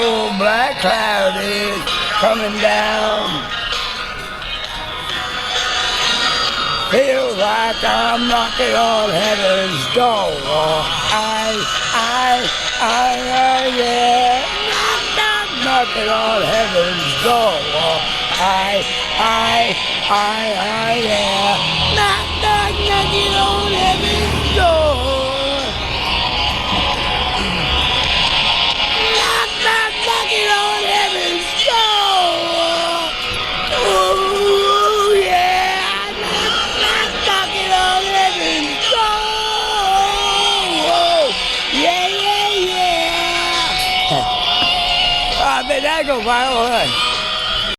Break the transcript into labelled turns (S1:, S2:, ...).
S1: old black cloud is coming down. Feels like I'm knocking on heaven's door. Yeah. Knocking on heaven's door. Yeah. Knocking on heaven's door. Knocking on heaven's door. Ooh, yeah. Knocking on heaven's door. Yeah. I bet that go viral, huh?